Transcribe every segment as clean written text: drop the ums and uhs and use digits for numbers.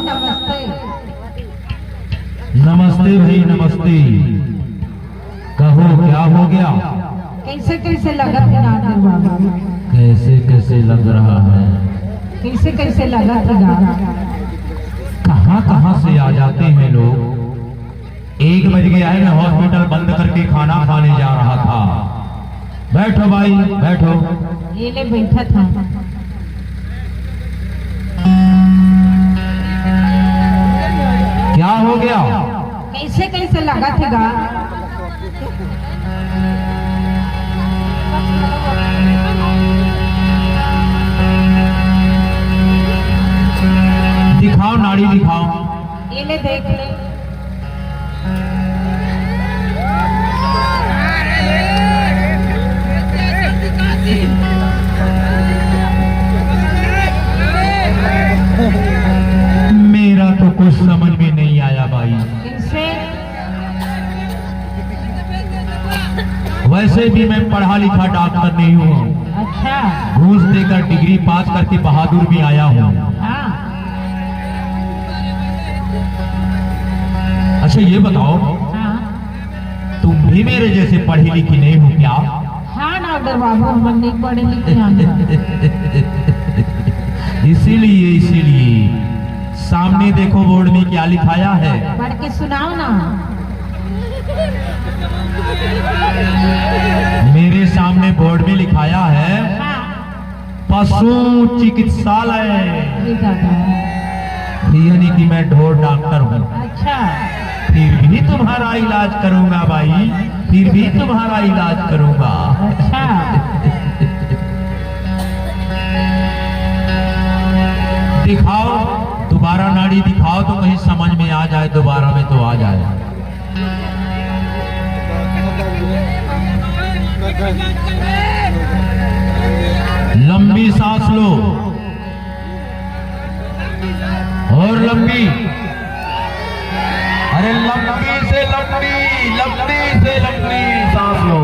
नमस्ते। नमस्ते भाई नमस्ते। कहो क्या हो गया? कैसे कैसे लगा था डॉक्टर बाबू? कैसे कैसे लग रहा है? कैसे कैसे लगा था कहाँ कहाँ से आ जाते हैं लोग। 1 बज गया है, मैं हॉस्पिटल बंद करके खाना खाने जा रहा था। बैठो भाई बैठो। ये ले बैठा था। क्या हो गया? कैसे कैसे लगा था दिखाओ नाड़ी दिखाओ। ये ले देख ले। मेरा तो कुछ समझ में नहीं आया भाई। कैसे? वैसे भी मैं पढ़ा लिखा डॉक्टर नहीं हूँ। अच्छा। घूस देकर डिग्री पास करके बहादुर भी आया हूँ। हाँ। अच्छा ये बताओ, हाँ तुम भी मेरे जैसे पढ़ी लिखी नहीं हो क्या? हाँ डॉक्टर बाबू, हम नहीं पढ़े लिखे इसीलिए सामने देखो बोर्ड में क्या लिखाया है। पढ़ के सुनाओ ना। मेरे सामने बोर्ड में लिखाया है हाँ। पशु चिकित्सालय। यानी कि मैं ढोर डॉक्टर हूँ। अच्छा। फिर भी तुम्हारा इलाज करूंगा भाई, फिर भी तुम्हारा इलाज करूंगा। अच्छा। दिखाओ दोबारा नाड़ी दिखाओ तो कहीं समझ में आ जाए, दोबारा में तो आ जाए। लंबी सांस लो और लंबी। अरे लंबी से लंबी सांस लो।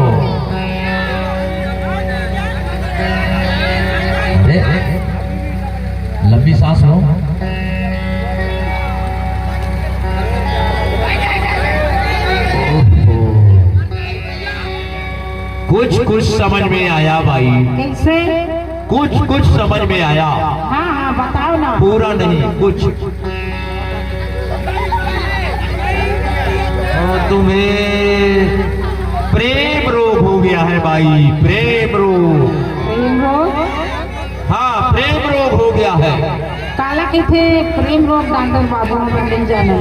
लंबी सांस लो। कुछ समझ में आया भाई। कैसे? कुछ समझ में आया। हाँ हाँ बताओ ना। पूरा नहीं कुछ। तुम्हें प्रेम रोग हो गया है भाई, प्रेम रोग। प्रेम रोग? हाँ प्रेम रोग हो गया है। काला कहते प्रेम रोग डॉक्टर बाबू हमें नहीं जाना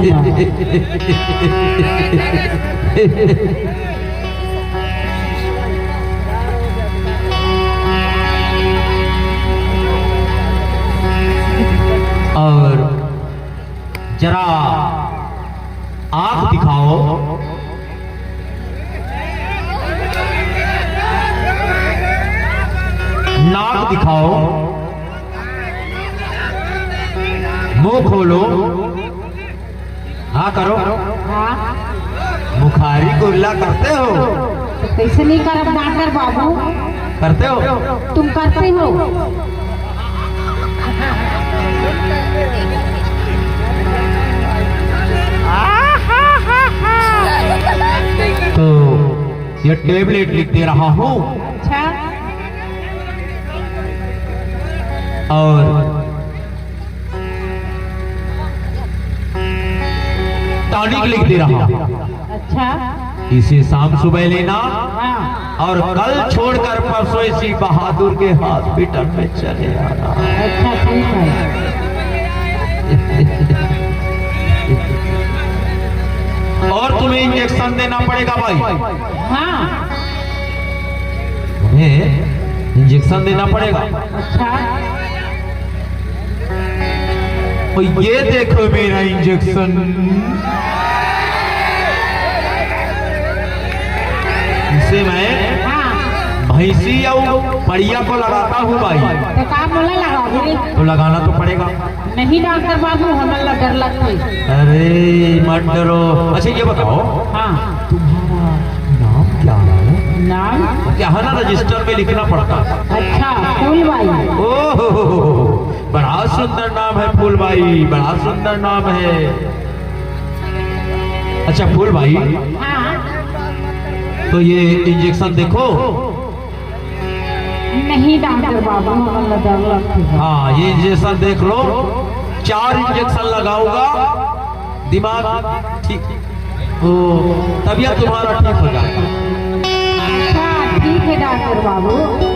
और जरा आंख दिखाओ। नाक दिखाओ। मुंह खोलो। हाँ करो। हाँ। बुखारी कुर्ला करते हो? तो कैसे नहीं करब डॉक्टर बाबू? करते हो? तुम करते हो? तो ये टेबलेट लिख दे रहा हूँ। अच्छा। और टॉनिक लिख दे रहा हूँ। अच्छा। इसे शाम सुबह लेना हाँ। और कल छोड़कर परसों इसी बहादुर के हॉस्पिटल में चले आना। अच्छा ठीक है। और तुम्हें इंजेक्शन देना पड़ेगा भाई। हाँ। तुम्हें इंजेक्शन देना पड़ेगा। अच्छा। और ये देखो मेरा इंजेक्शन। इसे मैं भैंसी या बढ़िया को लगाता हूँ भाई। तो काम मोला लगा तो लगाना तो पड़ेगा। नहीं डॉक्टर बाबू, हमें डर लगती। अरे मत डरो। अच्छा ये बताओ, हाँ तुम्हारा नाम क्या है? नाम क्या है ना, रजिस्टर में लिखना पड़ता। अच्छा फूल भाई। ओह बड़ा सुंदर नाम है फूल भाई, बड़ा सुंदर नाम है। अच्छा फूल भाई, हाँ तो ये इंजेक्शन देखो। नहीं डॉक्टर बाबू, मतलब डर लगती है। हाँ ये इंजेक्शन देख लो, 4 इंजेक्शन लगाऊंगा, दिमाग ठीक, ओ तबीयत तुम्हारा ठीक हो जाएगा। अच्छा ठीक है डॉक्टर बाबू।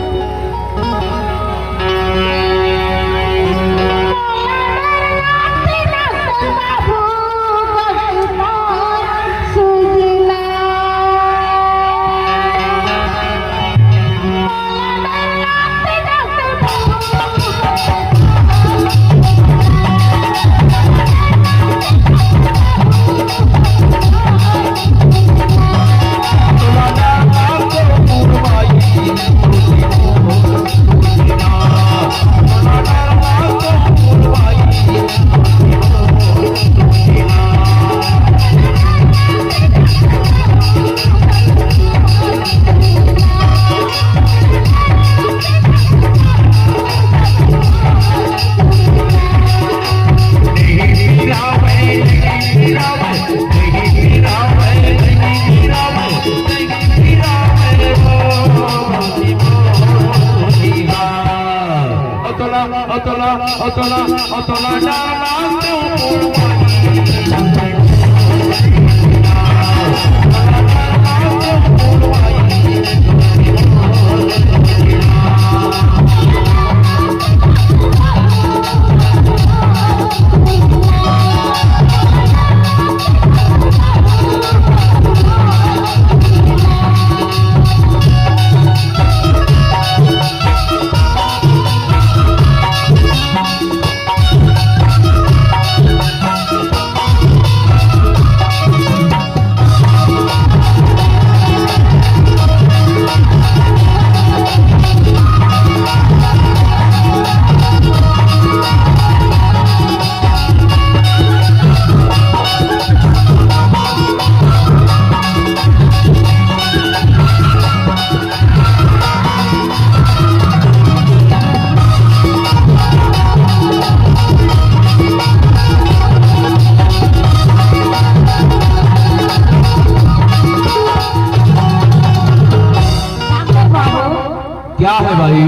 क्या है भाई?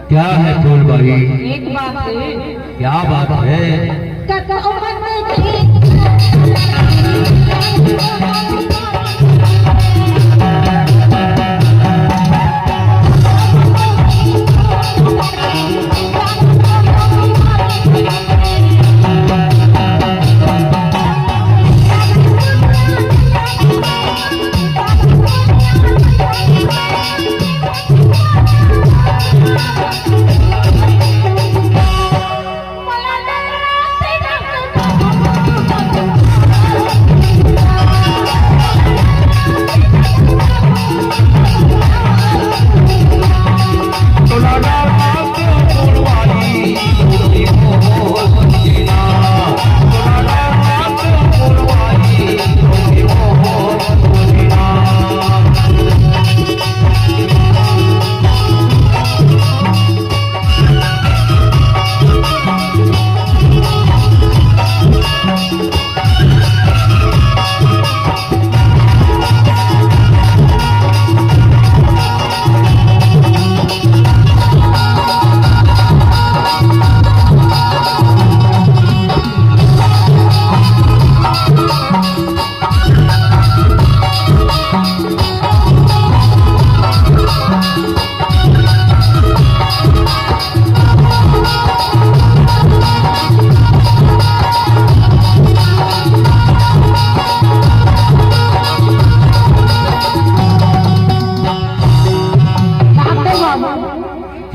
क्या है फूल भाई? एक बात है। क्या बात है?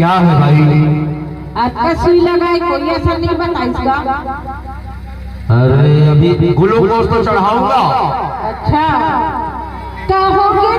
क्या है भाई? आपका सुई लगाए कोई ऐसा नहीं बताइएगा। अरे अभी ग्लूकोज तो चढ़ाऊंगा। अच्छा कहोगे